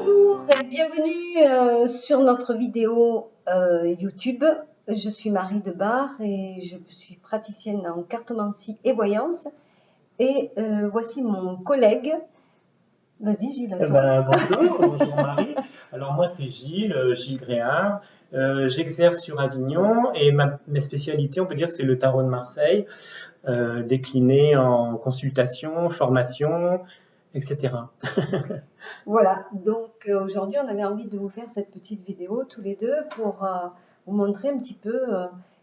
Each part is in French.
Bonjour et bienvenue sur notre vidéo YouTube. Je suis Marie Debar et je suis praticienne en cartomancie et voyance. Et voici mon collègue. Vas-y Gilles, toi. Bonjour Marie. Alors moi c'est Gilles Gréard. J'exerce sur Avignon et ma spécialité, on peut dire, c'est le tarot de Marseille, décliné en consultation, formation, etc. Voilà, donc aujourd'hui on avait envie de vous faire cette petite vidéo tous les deux pour vous montrer un petit peu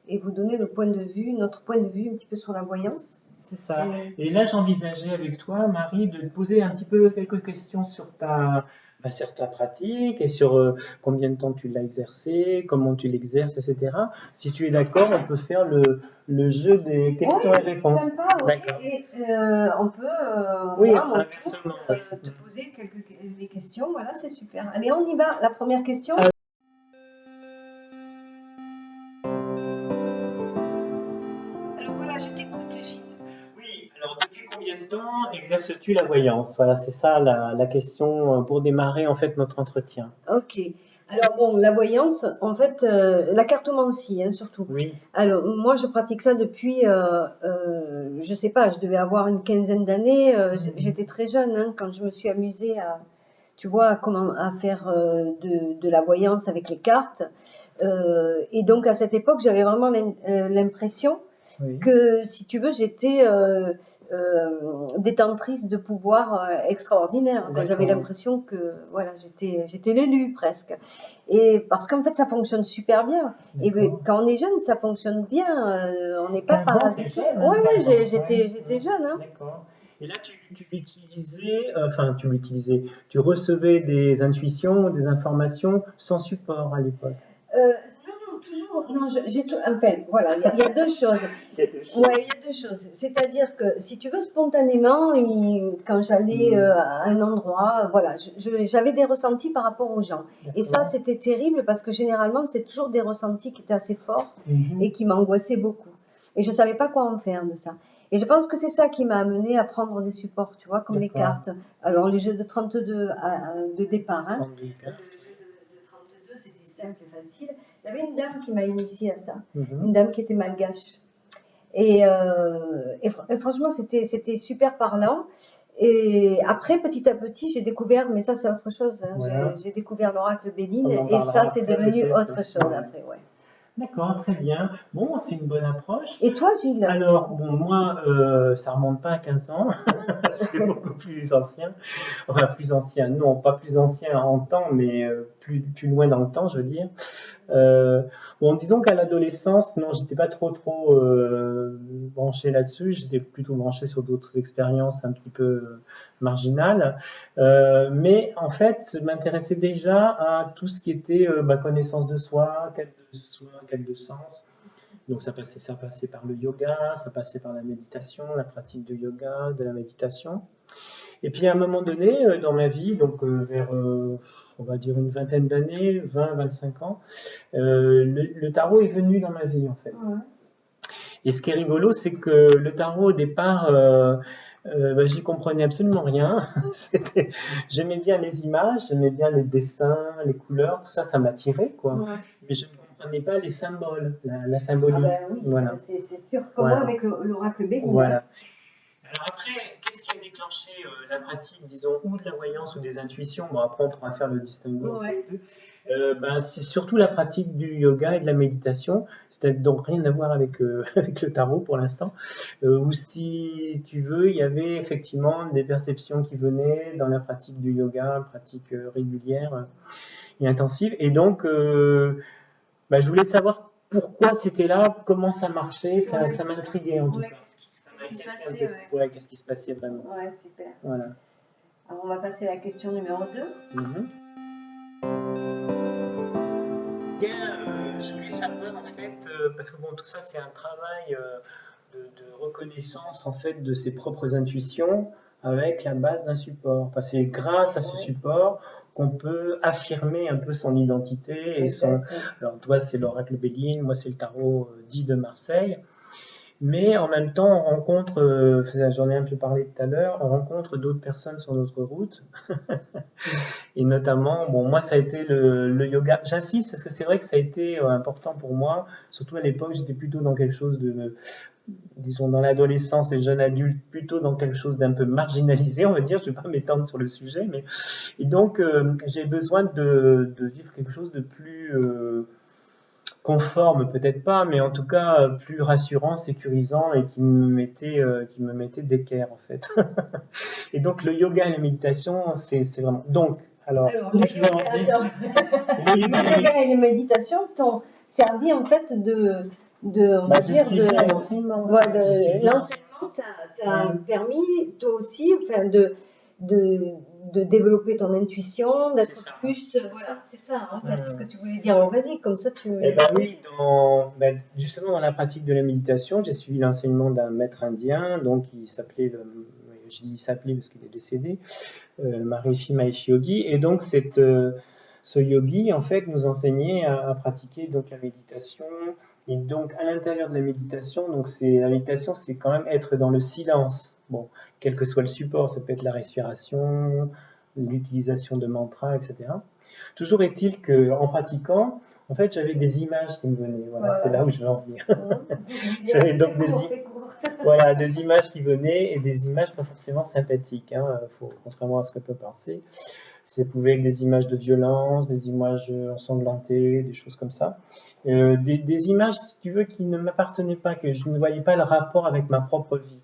et vous donner le point de vue, notre point de vue un petit peu sur la voyance. C'est ça. Et là, j'envisageais avec toi, Marie, de te poser un petit peu quelques questions sur ta pratique et sur combien de temps tu l'as exercé, comment tu l'exerces, etc. Si tu es d'accord, on peut faire le jeu des questions et réponses. Sympa, ok. D'accord. Et on peut, Oui, moi, à mon tour, inversement, te poser des questions. Voilà, c'est super. Allez, on y va. La première question. Alors voilà, je t'écoute, Gilles. Oui, alors depuis combien de temps exerces-tu la voyance? Voilà, c'est ça la question pour démarrer en fait notre entretien. Ok. Alors bon, la voyance, en fait, la cartomancie, hein, surtout. Oui. Alors moi, je pratique ça depuis, je sais pas, je devais avoir une quinzaine d'années. J'étais très jeune hein, quand je me suis amusée à, tu vois, à faire de la voyance avec les cartes. Et donc à cette époque, j'avais vraiment l'impression Oui. que, si tu veux, j'étais détentrice de pouvoirs extraordinaires. J'avais l'impression que voilà, j'étais l'élu presque. Et parce qu'en fait, ça fonctionne super bien. Et quand on est jeune, ça fonctionne bien. On n'est pas parasité. Ouais, ouais, j'étais jeune. Hein. D'accord. Et là, tu l'utilisais, enfin, tu recevais des intuitions, des informations sans support à l'époque. Non, toujours. Non, enfin, voilà, il y a deux choses. Ouais, il y a deux choses. C'est-à-dire que, si tu veux, spontanément, quand j'allais à un endroit, voilà, j'avais des ressentis par rapport aux gens. Et ça, c'était terrible parce que généralement, c'était toujours des ressentis qui étaient assez forts et qui m'angoissaient beaucoup. Et je ne savais pas quoi en faire de ça. Et je pense que c'est ça qui m'a amené à prendre des supports, tu vois, comme les cartes. Alors, les jeux de 32 de départ, hein. Le jeu de 32, c'était simple et facile. J'avais une dame qui m'a initiée à ça, une dame qui était malgache. Et franchement, c'était super parlant. Et après, petit à petit, j'ai découvert, mais ça c'est autre chose, hein, Voilà. j'ai découvert l'oracle Béline et ça c'est devenu autre chose après, ouais. D'accord, très bien. Bon, c'est une bonne approche. Et toi, Gilles? Alors, bon, moi, ça remonte pas à 15 ans, c'est beaucoup plus ancien. Enfin, plus ancien, non, pas plus ancien en temps, mais plus loin dans le temps, je veux dire. Bon, disons qu'à l'adolescence, non, j'étais pas trop branché là-dessus. J'étais plutôt branché sur d'autres expériences un petit peu marginales. Mais en fait, je m'intéressais déjà à tout ce qui était connaissance de soi, quête de sens. Donc ça passait par le yoga, ça passait par la méditation, la pratique de yoga, de la méditation. Et puis à un moment donné dans ma vie, donc vers on va dire une vingtaine d'années, 20-25 ans, le tarot est venu dans ma vie en fait. Ouais. Et ce qui est rigolo, c'est que le tarot au départ, j'y comprenais absolument rien. J'aimais bien les images, j'aimais bien les dessins, les couleurs, tout ça, ça m'attirait quoi. Ouais. Mais je ne comprenais pas les symboles, la symbolique. Ah ben oui, voilà. C'est sûr, comme moi avec l'oracle Béline. Voilà. Alors après, qu'est-ce qui a déclenché la pratique, disons, ou de la voyance ou des intuitions? Bon, après, on pourra faire le distinguo. Ouais. C'est surtout la pratique du yoga et de la méditation, c'est-à-dire donc rien à voir avec, avec le tarot pour l'instant, où si tu veux, il y avait effectivement des perceptions qui venaient dans la pratique du yoga, pratique régulière et intensive. Et donc, je voulais savoir pourquoi c'était là, comment ça marchait, ça m'intriguait en tout cas. Qu'est-ce qui se passait vraiment. Ouais, super. Voilà. Alors, on va passer à la question numéro 2. Je voulais savoir en fait, parce que bon, tout ça c'est un travail de reconnaissance en fait de ses propres intuitions avec la base d'un support. Enfin, c'est grâce à ce support qu'on peut affirmer un peu son identité et son. Alors toi c'est l'oracle Béline, moi c'est le tarot dit de Marseille. Mais en même temps, on rencontre, j'en ai un peu parlé tout à l'heure, on rencontre d'autres personnes sur notre route. Et notamment, bon, moi, ça a été le yoga. J'insiste parce que c'est vrai que ça a été important pour moi. Surtout à l'époque, j'étais plutôt dans quelque chose de, disons, dans l'adolescence et jeune adulte, plutôt dans quelque chose d'un peu marginalisé, on va dire. Je ne vais pas m'étendre sur le sujet, mais et donc j'ai besoin de vivre quelque chose de plus conforme, peut-être pas, mais en tout cas plus rassurant, sécurisant et qui me mettait d'équerre en fait. Et donc le yoga et la méditation, c'est vraiment. Donc, alors, Alors, où le je veux en yoga, venir attends. Le yoga Le yoga et les méditations t'ont servi en fait on bah, va c'est ce dire, qui est bien l'enseignement. ouais, J'ai suivi l'enseignement t'a permis toi aussi, enfin, de, de développer ton intuition, C'est d'être ça. plus, voilà, c'est ça en fait ce que tu voulais dire. Alors vas-y, comme ça tu. Eh ben oui, justement dans la pratique de la méditation, j'ai suivi l'enseignement d'un maître indien, donc il s'appelait, je dis il s'appelait parce qu'il est décédé, Maharishi Mahesh Yogi, et donc ce yogi en fait nous enseignait à pratiquer donc la méditation, et donc à l'intérieur de la méditation, donc la méditation c'est quand même être dans le silence, bon, quel que soit le support, ça peut être la respiration, l'utilisation de mantras, etc. Toujours est-il qu'en pratiquant, en fait, j'avais des images qui me venaient. Voilà, c'est là où je veux en venir. J'avais donc voilà, des images qui venaient et des images pas forcément sympathiques, hein, contrairement à ce qu'on peut penser. Ça pouvait être des images de violence, des images ensanglantées, des choses comme ça. Des images, si tu veux, qui ne m'appartenaient pas, que je ne voyais pas le rapport avec ma propre vie.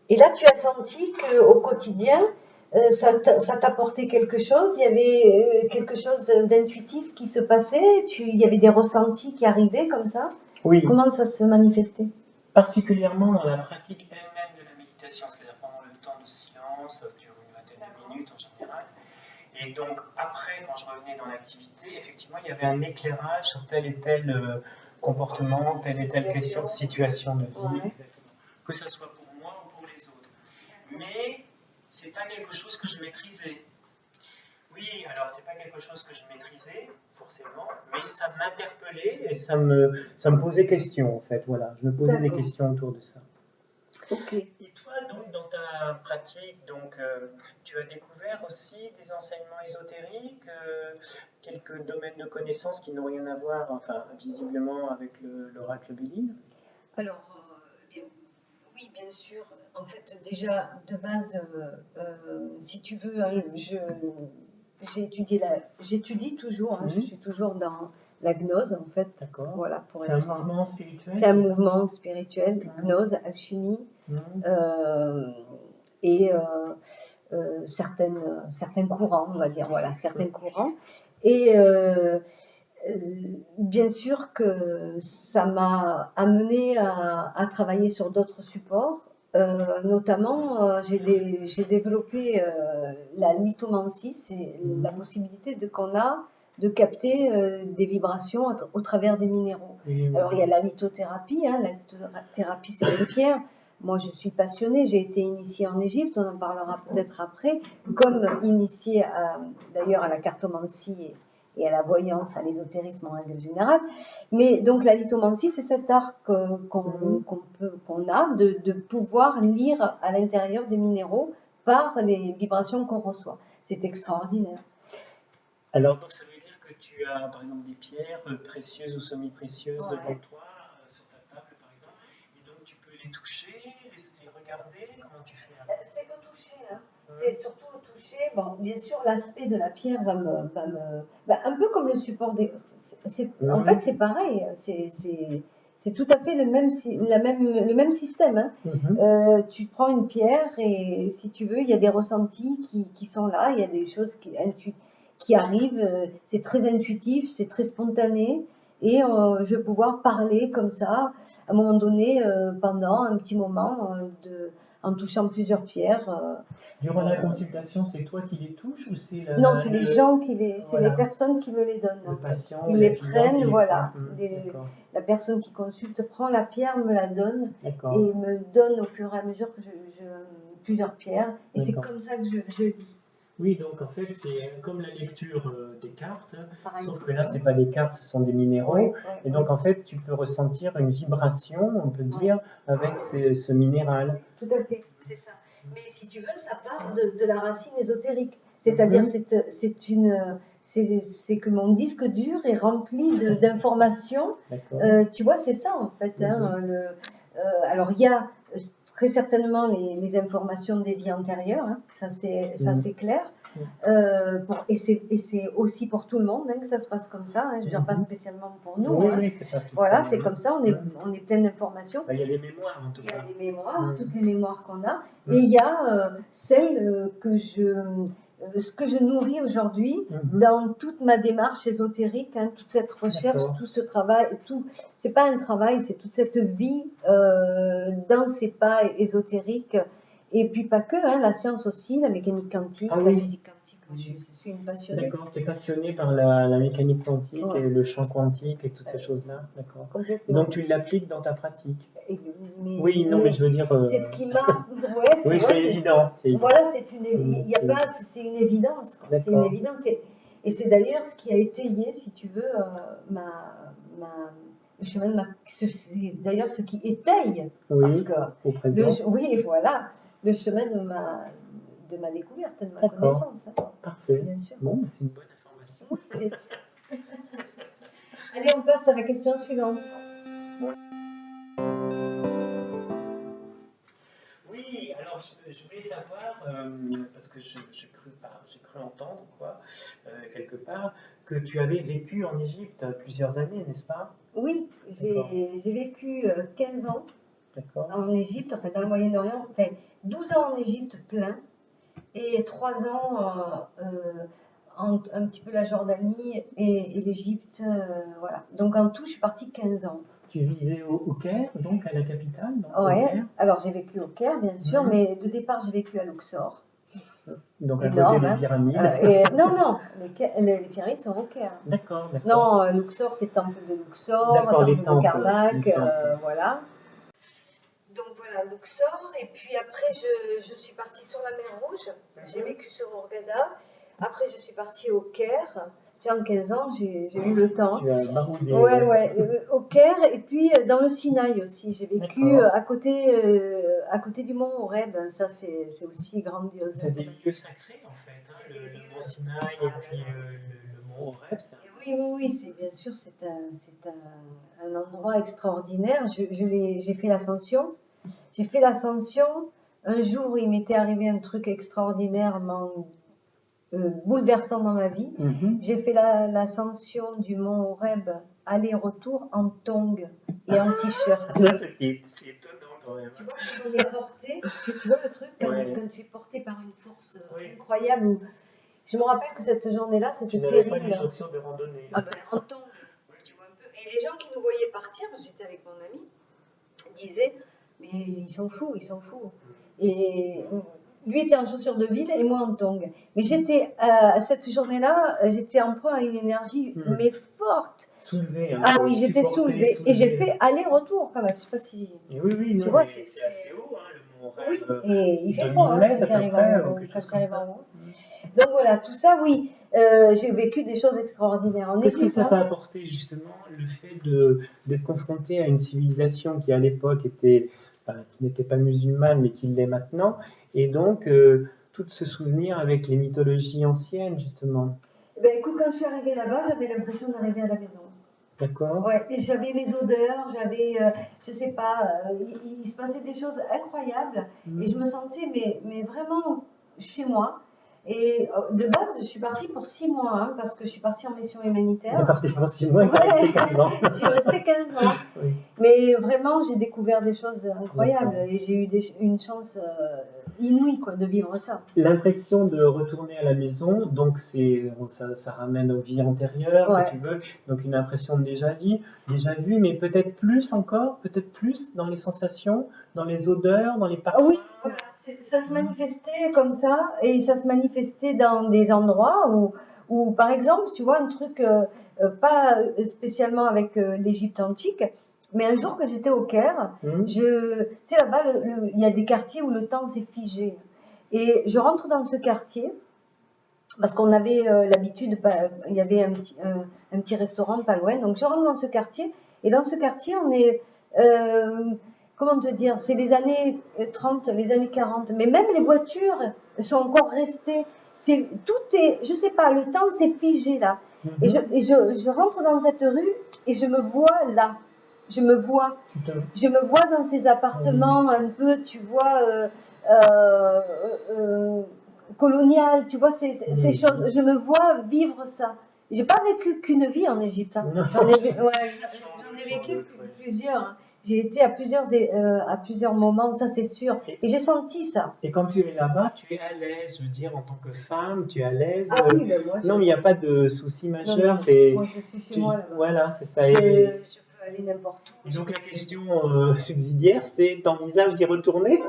Et là, tu as senti qu'au quotidien, ça t'apportait quelque chose, il y avait quelque chose d'intuitif qui se passait, il y avait des ressentis qui arrivaient comme ça. Oui. Comment ça se manifestait? Particulièrement dans la pratique elle-même de la méditation, c'est-à-dire pendant le temps de silence, ça dure une vingtaine de minutes en général. Et donc après, quand je revenais dans l'activité, effectivement, il y avait un éclairage sur tel et tel comportement, telle et telle question, situation de vie, exactement. Que ce soit pour moi ou pour les autres. Mais c'est pas quelque chose que je maîtrisais. Oui, alors c'est pas quelque chose que je maîtrisais forcément, mais ça m'interpellait et ça me posait question en fait. Voilà, je me posais des questions autour de ça. Okay. Et toi, donc, dans ta pratique, tu as découvert aussi des enseignements ésotériques, quelques domaines de connaissances qui n'ont rien à voir, enfin, visiblement, avec l'oracle Béline? Alors, oui, bien sûr. En fait, déjà, de base, si tu veux, hein, j'étudie toujours, je suis toujours dans la gnose, en fait. D'accord. Voilà, c'est un mouvement spirituel? C'est un mouvement spirituel, gnose, alchimie, et certains courants, on va dire, voilà, certains courants. Et bien sûr que ça m'a amené à travailler sur d'autres supports. Notamment, j'ai développé la lithomancie, c'est la possibilité qu'on a de capter des vibrations au travers des minéraux. Alors, il y a la lithothérapie, hein, la lithothérapie, c'est les pierres. Moi, je suis passionnée, j'ai été initiée en Égypte, on en parlera peut-être après, comme initiée d'ailleurs à la cartomancie et à la voyance, à l'ésotérisme en règle générale. Mais donc la lithomancie, c'est cet art qu'on a de pouvoir lire à l'intérieur des minéraux par les vibrations qu'on reçoit. C'est extraordinaire. Alors, donc ça veut dire que tu as par exemple des pierres précieuses ou semi-précieuses devant toi, sur ta table par exemple, et donc tu peux les toucher, les regarder, comment tu fais? C'est au toucher, hein. C'est surtout au toucher. Bon, bien sûr, l'aspect de la pierre va un peu comme le support des. En fait, c'est pareil. C'est tout à fait le même système, hein. Tu prends une pierre et si tu veux, il y a des ressentis qui sont là, il y a des choses qui arrivent. C'est très intuitif, c'est très spontané. Et je vais pouvoir parler comme ça, à un moment donné, pendant un petit moment, en touchant plusieurs pierres. Durant la consultation, c'est toi qui les touches ou c'est Non, c'est les gens c'est les personnes qui me les donnent. Le patient, ils les prennent, voilà. D'accord. La personne qui consulte prend la pierre, me la donne D'accord. et me donne au fur et à mesure que plusieurs pierres. Et c'est comme ça que je lis. Oui, donc en fait, c'est comme la lecture des cartes, Pareil. sauf que là, c'est pas des cartes, ce sont des minéraux. Ouais, Et donc, en fait, tu peux ressentir une vibration, on peut dire, avec ce minéral. tout à fait, c'est ça. Mais si tu veux, ça part de la racine ésotérique. C'est-à-dire, c'est que mon disque dur est rempli d'informations. D'accord. Tu vois, c'est ça en fait. Hein, alors, il y a très certainement les informations des vies antérieures, hein, ça c'est clair. Et c'est aussi pour tout le monde hein, que ça se passe comme ça. Hein, je veux dire, pas spécialement pour nous. Oui, Hein. oui, c'est pas tout. Voilà, c'est comme ça, on est plein d'informations. Il y a des mémoires en tout Il y cas. a des mémoires, toutes les mémoires qu'on a, et il y a celles ce que je nourris aujourd'hui dans toute ma démarche ésotérique, hein, toute cette recherche, tout ce travail, c'est pas un travail, c'est toute cette vie dans ces pas ésotériques, et puis pas que, hein, la science aussi, la mécanique quantique, la physique quantique. Je suis une passionnée. D'accord, tu es passionnée par la mécanique quantique et le champ quantique et toutes ces choses-là. D'accord. Et donc tu l'appliques dans ta pratique. Oui, non, mais je veux dire. C'est ce qui m'a. Ouais, oui, c'est évident. Voilà, il y a pas, c'est une évidence. C'est une évidence. Et c'est d'ailleurs ce qui a étayé, si tu veux, le chemin de c'est d'ailleurs ce qui étaye. Parce que, oui, voilà, le chemin de ma découverte, de ma connaissance. Hein. Parfait. Bien sûr. Bon, c'est une bonne information. Oui, allez, on passe à la question suivante. Oui, alors je voulais savoir, parce que j'ai cru entendre, quelque part, que tu avais vécu en Égypte plusieurs années, n'est-ce pas? Oui, j'ai vécu 15 ans en Égypte, enfin dans le Moyen-Orient, enfin 12 ans en Égypte plein, et 3 ans un petit peu la Jordanie et l'Égypte, voilà. Donc en tout, je suis partie 15 ans. Tu vivais au Caire, donc à la capitale? Ouais, alors j'ai vécu au Caire, bien sûr, mais de départ, j'ai vécu à Luxor. Donc à côté des pyramides. Non, les pyramides sont au Caire. D'accord. Non, Luxor, c'est temple de Luxor, temple de Karnak, voilà. Donc voilà, Luxor, et puis après je suis partie sur la mer Rouge, j'ai vécu sur Hurghada, après je suis partie au Caire, en 15 ans, j'ai eu le temps. Tu as baroudé. Ouais, au Caire, et puis dans le Sinaï aussi, j'ai vécu à côté du mont Horeb, ça c'est aussi grandiose. C'est des lieux sacrés en fait, hein, le mont Sinaï et puis le mont Horeb. Oui, bien sûr, c'est un endroit extraordinaire. J'ai fait l'ascension. J'ai fait l'ascension. Un jour, il m'était arrivé un truc extraordinairement bouleversant dans ma vie. J'ai fait l'ascension du mont Horeb, aller-retour en tongs et en t-shirt. C'est étonnant quand même. Tu vois, quand on est porté, tu vois le truc, quand tu es porté par une force incroyable. Je me rappelle que cette journée-là, c'était terrible. Tu n'avais pas les chaussures de randonnée. Ah ben, en tongs, tu vois un peu. Et les gens qui nous voyaient partir, parce que j'étais avec mon ami, disaient, mais ils sont fous. Et lui était en chaussures de ville et moi en tongs. Mais cette journée-là, j'étais en proie à une énergie, mais forte. Soulevée. Hein, ah oui, j'étais soulevée. Et j'ai fait aller-retour quand même. Je sais pas si. Oui, tu vois, c'est assez haut, hein, le mont Horeb. Oui, et il fait froid quand tu arrives en haut. Donc voilà, tout ça, oui. J'ai vécu des choses extraordinaires en Égypte. Qu'est-ce que ça t'a apporté justement le fait d'être confronté à une civilisation qui à l'époque qui n'était pas musulmane mais qui l'est maintenant, et donc tout ce souvenir avec les mythologies anciennes justement? Écoute, quand je suis arrivée là-bas, j'avais l'impression d'arriver à la maison. D'accord. Ouais, et j'avais les odeurs, je sais pas, il se passait des choses incroyables et je me sentais mais vraiment chez moi. Et de base, je suis partie pour 6 mois, hein, parce que je suis partie en mission humanitaire. Tu es partie pour 6 mois, tu es restée 15 ans. Je suis restée 15 ans. Oui. Mais vraiment, j'ai découvert des choses incroyables et j'ai eu une chance inouïe de vivre ça. L'impression de retourner à la maison, donc ça ramène aux vies antérieures, si tu veux. Donc une impression de déjà vu, mais peut-être plus dans les sensations, dans les odeurs, dans les parfums. Oui, voilà. Ça se manifestait comme ça, et ça se manifestait dans des endroits où par exemple, tu vois, un truc pas spécialement avec l'Égypte antique, mais un jour que j'étais au Caire, tu sais, là-bas, il y a des quartiers où le temps s'est figé. Et je rentre dans ce quartier, parce qu'on avait l'habitude, il y avait un petit restaurant pas loin, donc je rentre dans ce quartier, et dans ce quartier, on est, comment te dire, c'est les années 30, les années 40, mais même les voitures sont encore restées, tout est, je sais pas, le temps s'est figé là, et je rentre dans cette rue, et je me vois là, je me vois dans ces appartements un peu, tu vois, colonial, tu vois, ces choses. Je me vois vivre ça. J'ai pas vécu qu'une vie en Égypte. Hein. J'en ai vécu plusieurs. J'ai été à plusieurs moments, ça c'est sûr. Et j'ai senti ça. Et quand tu es là-bas, tu es à l'aise, je veux dire, en tant que femme, tu es à l'aise. Ah oui, ben moi, non, mais il n'y a pas de souci majeur. Moi, je suis chez moi là-bas. Voilà, c'est ça. Je peux aller n'importe où. Et donc la question subsidiaire, c'est t'envisages d'y retourner?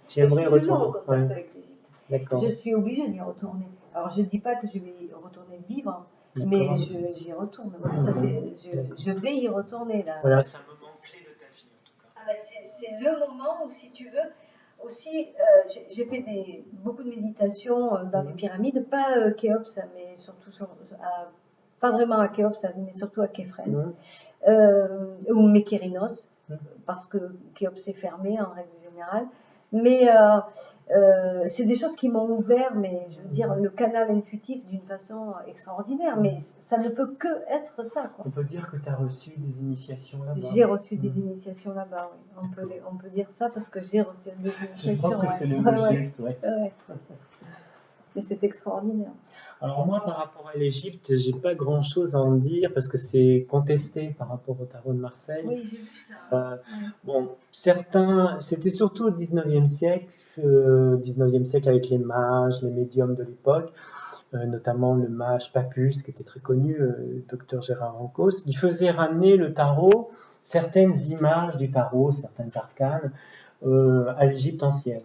Tu aimerais retourner? Avec l'Égypte. D'accord. Je suis obligée d'y retourner. Alors je ne dis pas que je vais y retourner vivre, mais j'y retourne. Voilà, ça, je vais y retourner là. Voilà, c'est un moment clé de ta vie en tout cas. Ah ben, c'est le moment où, si tu veux, aussi, j'ai fait beaucoup de méditation dans les pyramides, pas Khéops, mais surtout pas vraiment à Khéops, mais surtout à Képhren, ou Mykérinos, parce que Khéops est fermé en règle générale. Mais c'est des choses qui m'ont ouvert, mais je veux dire, le canal intuitif d'une façon extraordinaire. Mais ça ne peut que être ça, quoi. On peut dire que tu as reçu des initiations là-bas. J'ai reçu des initiations là-bas, oui. On peut dire ça parce que j'ai reçu des initiations. Je pense que c'est le geste, ouais. Mais c'est extraordinaire. Alors moi, par rapport à l'Égypte, j'ai pas grand-chose à en dire parce que c'est contesté par rapport au tarot de Marseille. Oui, j'ai vu ça. Bon, certains, c'était surtout au 19e siècle, avec les mages, les médiums de l'époque, notamment le mage Papus, qui était très connu, le docteur Gérard Rancos, qui faisait ramener le tarot, certaines images du tarot, certaines arcanes, à l'Égypte ancienne.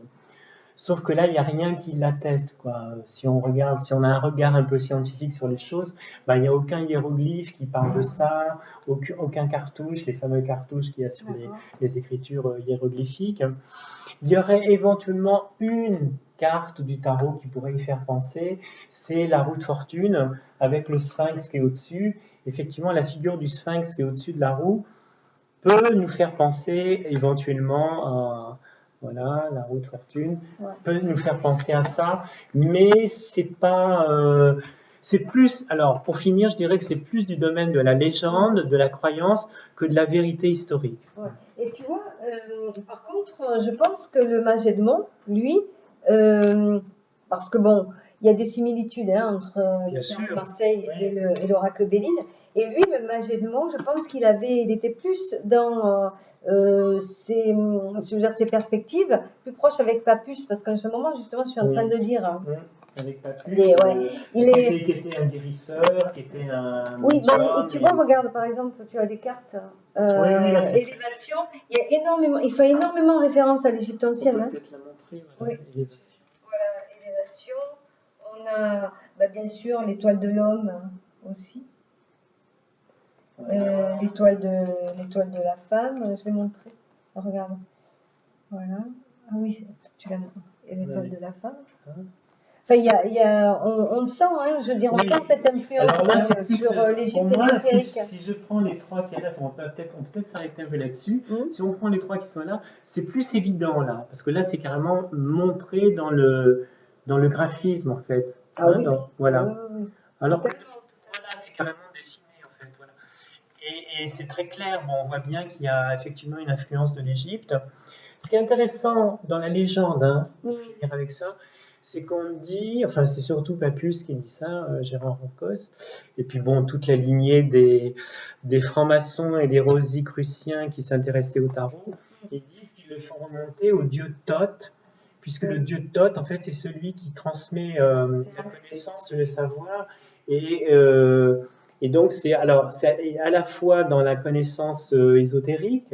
Sauf que là, il n'y a rien qui l'atteste, quoi. Si on a un regard un peu scientifique sur les choses, il n'y a aucun hiéroglyphe qui parle de ça, aucun cartouche, les fameux cartouches qu'il y a sur les écritures hiéroglyphiques. Il y aurait éventuellement une carte du tarot qui pourrait y faire penser, c'est la roue de fortune avec le sphinx qui est au-dessus. Effectivement, la figure du sphinx qui est au-dessus de la roue peut nous faire penser éventuellement à... Voilà, la roue de fortune peut nous faire penser à ça, mais c'est pas, c'est plus. Alors, pour finir, je dirais que c'est plus du domaine de la légende, de la croyance, que de la vérité historique. Ouais. Et tu vois, par contre, je pense que le mage Edmond, lui, parce que bon, il y a des similitudes entre le tarot de Marseille et l'oracle Béline. Et lui, le mage Edmond, je pense qu'il était plus dans ses perspectives, plus proche avec Papus, parce qu'en ce moment, justement, je suis en train de dire. Avec Papus, qui était un guérisseur, qui était un. Oui, tu vois, regarde, par exemple, tu as des cartes élévation. Il fait énormément référence à l'Égypte ancienne. On peut peut-être la montrer, voilà, élévation. Voilà, élévation. On a bien sûr l'étoile de l'homme aussi. L'étoile de la femme, je l'ai montré. Regarde. Voilà. Ah oui, tu l'as montré. L'étoile de la femme. Enfin, on sent, hein, je veux dire, on sent cette influence sur l'Égypte ésotérique. Si je prends les trois qui sont là, on peut peut-être s'arrêter un peu là-dessus. Si on prend les trois qui sont là, c'est plus évident là, parce que là, c'est carrément montré dans le graphisme en fait. Ah oui. Voilà. Alors que voilà, c'est carrément dessiné en fait. Voilà. Et c'est très clair. Bon, on voit bien qu'il y a effectivement une influence de l'Égypte. Ce qui est intéressant dans la légende, pour finir avec ça, c'est qu'on dit, enfin c'est surtout Papus qui dit ça, Gérard Rancos, et puis bon, toute la lignée des francs-maçons et des rosicruciens qui s'intéressaient au tarot, ils disent qu'ils le font remonter au dieu Thoth, puisque le dieu Thoth, en fait, c'est celui qui transmet la connaissance, le savoir, et donc c'est à la fois dans la connaissance ésotérique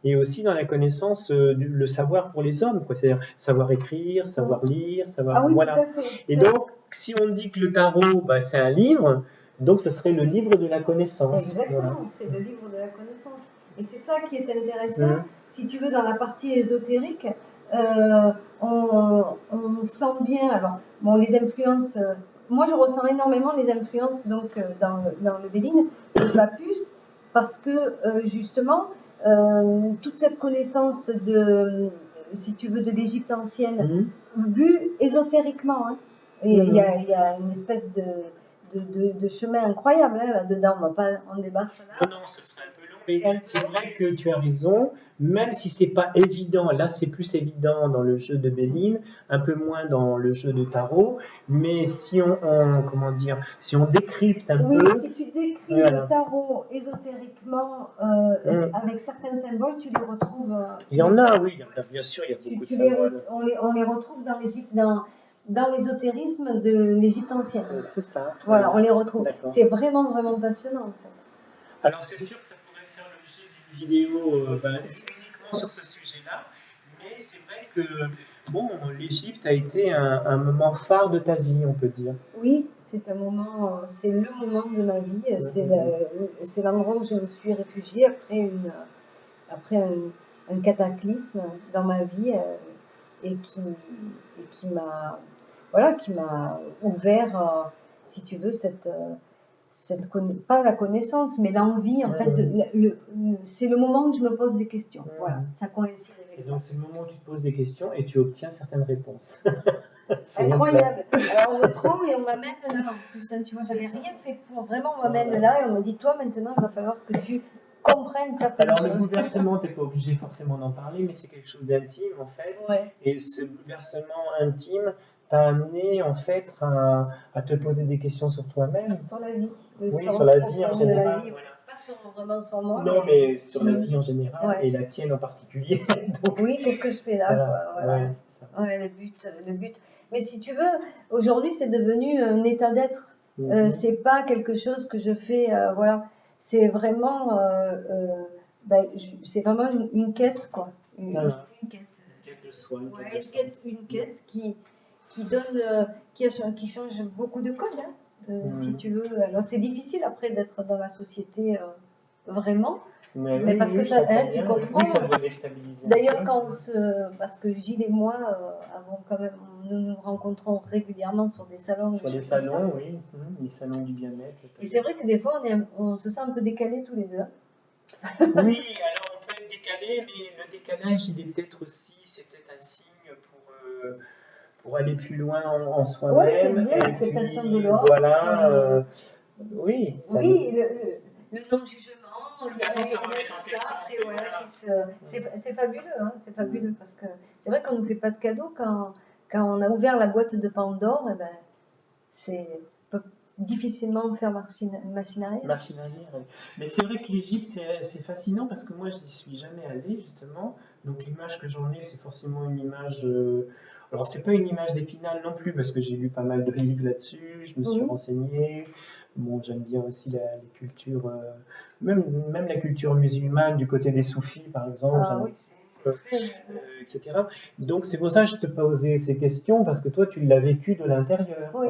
et aussi dans la connaissance le savoir pour les hommes, quoi. C'est-à-dire savoir écrire, savoir lire, savoir voilà. Et donc si on dit que le tarot c'est un livre, donc ce serait le livre de la connaissance. Exactement, c'est le livre de la connaissance. Et c'est ça qui est intéressant, si tu veux, dans la partie ésotérique, on sent bien, alors, bon, les influences, moi je ressens énormément les influences donc, dans le Béline, de Papus, parce que justement, toute cette connaissance de, si tu veux, de l'Égypte ancienne, vue ésotériquement, hein, et il y a une espèce de chemin incroyable hein, là-dedans, on va pas en débattre là. Non, ce serait un peu long, mais c'est vrai que tu as raison, même si c'est pas évident, là c'est plus évident dans le jeu de Béline, un peu moins dans le jeu de tarot, mais si comment dire, si on décrypte un oui, peu... si tu décris voilà. le tarot ésotériquement, avec certains symboles, tu les retrouves... il y en a, oui, bien sûr, il y a beaucoup de symboles. On les retrouve dans l'ésotérisme de l'Égypte ancienne. C'est ça. Voilà, on les retrouve. C'est vraiment, vraiment passionnant en fait. Alors c'est sûr que ça pourrait faire l'objet d'une vidéo uniquement sur ce sujet-là, mais c'est vrai que bon, l'Égypte a été un moment phare de ta vie, on peut dire. Oui, c'est un moment, c'est le moment de ma vie, c'est l'endroit où je me suis réfugiée après un cataclysme dans ma vie et qui m'a voilà, qui m'a ouvert, si tu veux, pas la connaissance, mais l'envie, en fait, c'est le moment où je me pose des questions. Voilà, ça coïncide avec ça. Donc c'est le moment où tu te poses des questions et tu obtiens certaines réponses. Incroyable. Alors on me prend et on m'amène là en plus. Hein, tu vois, j'avais rien fait pour. Vraiment, on m'amène là et on me dit, toi maintenant, il va falloir que tu comprennes certaines choses. Alors le bouleversement, tu n'es pas obligé forcément d'en parler, mais c'est quelque chose d'intime en fait. Ouais. Et ce bouleversement intime t'a amené en fait à te poser des questions sur toi-même. Sur la vie. Oui, sur la vie en général. Voilà. Pas vraiment sur moi. Non, mais sur la vie en général et la tienne en particulier. Donc, oui, qu'est-ce que je fais là voilà. Ouais, c'est ça. Ouais, le but. Mais si tu veux, aujourd'hui, c'est devenu un état d'être. C'est pas quelque chose que je fais, voilà. C'est vraiment, c'est vraiment une quête, quoi. Une quête. Quête de soi. Une quête qui donne, qui change beaucoup de codes, hein, si tu veux. Alors c'est difficile après d'être dans la société vraiment. Mais parce que ça, tu comprends. Oui, ça doit déstabiliser. D'ailleurs, parce que Gilles et moi avons quand même, nous nous rencontrons régulièrement sur des salons. Sur des salons, oui, les salons du bien-être. Et c'est vrai que des fois, on se sent un peu décalés tous les deux. Oui, alors on peut être décalé, mais le décalage, il est peut-être aussi, c'est peut-être un signe pour aller plus loin en soi-même. Oui, c'est bien l'acceptation de l'autre. Voilà, oui. Oui, le non-jugement. C'est fabuleux, hein, c'est fabuleux parce que c'est vrai qu'on ne nous fait pas de cadeaux quand on a ouvert la boîte de Pandore, c'est difficilement faire machine arrière. Mais c'est vrai que l'Égypte, c'est fascinant parce que moi, je n'y suis jamais allée justement. Donc l'image que j'en ai, c'est forcément une image. Alors c'est pas une image d'Épinal non plus parce que j'ai lu pas mal de livres là-dessus. Je me suis renseigné. Bon, j'aime bien aussi les cultures, même la culture musulmane du côté des soufis, par exemple, etc. Donc c'est pour ça que je te posais ces questions, parce que toi, tu l'as vécu de l'intérieur. Oui,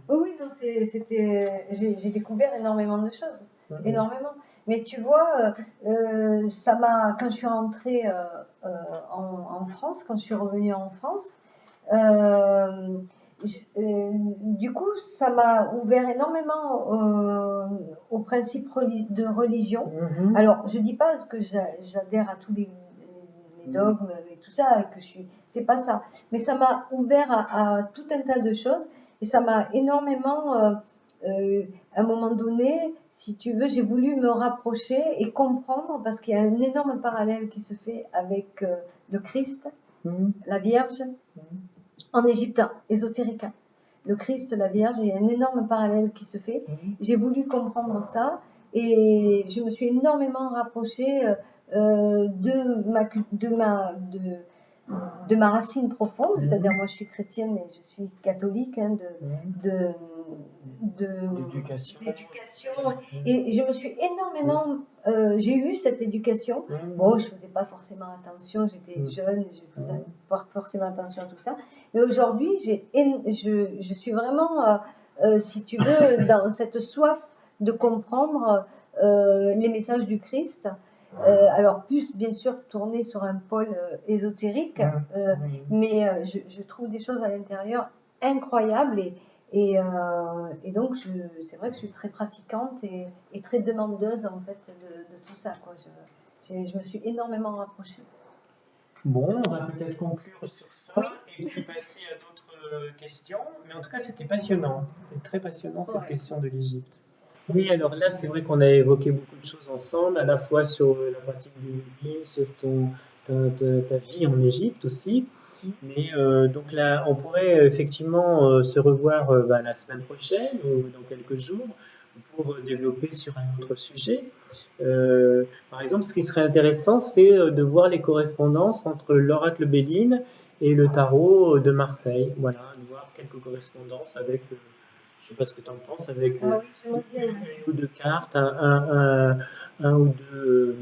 oui, non, j'ai découvert énormément de choses, énormément. Mais tu vois, quand je suis rentrée en France, quand je suis revenue en France, du coup, ça m'a ouvert énormément aux principes de religion. Alors, je dis pas que j'adhère à tous les dogmes et tout ça, c'est pas ça. Mais ça m'a ouvert à tout un tas de choses et ça m'a énormément, à un moment donné, si tu veux, j'ai voulu me rapprocher et comprendre parce qu'il y a un énorme parallèle qui se fait avec le Christ, la Vierge. En Égypte, ésotérique. Le Christ, la Vierge, il y a un énorme parallèle qui se fait. J'ai voulu comprendre ça et je me suis énormément rapprochée de ma racine profonde, c'est-à-dire moi je suis chrétienne et je suis catholique d'éducation. Et je me suis énormément, j'ai eu cette éducation. Bon, je faisais pas forcément attention, j'étais jeune, je faisais pas forcément attention à tout ça. Mais aujourd'hui, je suis vraiment, si tu veux, dans cette soif de comprendre les messages du Christ. Alors plus bien sûr tourné sur un pôle ésotérique, mais je trouve des choses à l'intérieur incroyables et donc c'est vrai que je suis très pratiquante et très demandeuse en fait de tout ça, quoi. Je me suis énormément rapprochée. Bon, on va peut-être conclure sur ça et puis passer à d'autres questions. Mais en tout cas, c'était passionnant. C'était très passionnant cette question de l'Égypte. Oui, alors là, c'est vrai qu'on a évoqué beaucoup de choses ensemble, à la fois sur la pratique du nudisme, sur ta vie en Égypte aussi. Mais donc là, on pourrait effectivement se revoir la semaine prochaine ou dans quelques jours pour développer sur un autre sujet. Par exemple, ce qui serait intéressant, c'est de voir les correspondances entre l'oracle Béline et le tarot de Marseille. Voilà, de voir quelques correspondances avec, je ne sais pas ce que tu en penses, avec Ah oui, une ou deux cartes, un ou deux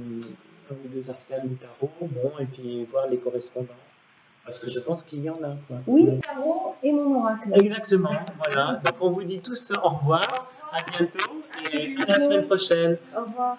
arcanes du tarot, bon, et puis voir les correspondances. Parce que je pense qu'il y en a. Quoi. Oui, tarot et mon oracle. Exactement, voilà. Donc on vous dit tous au revoir, à bientôt et à la semaine prochaine. Au revoir.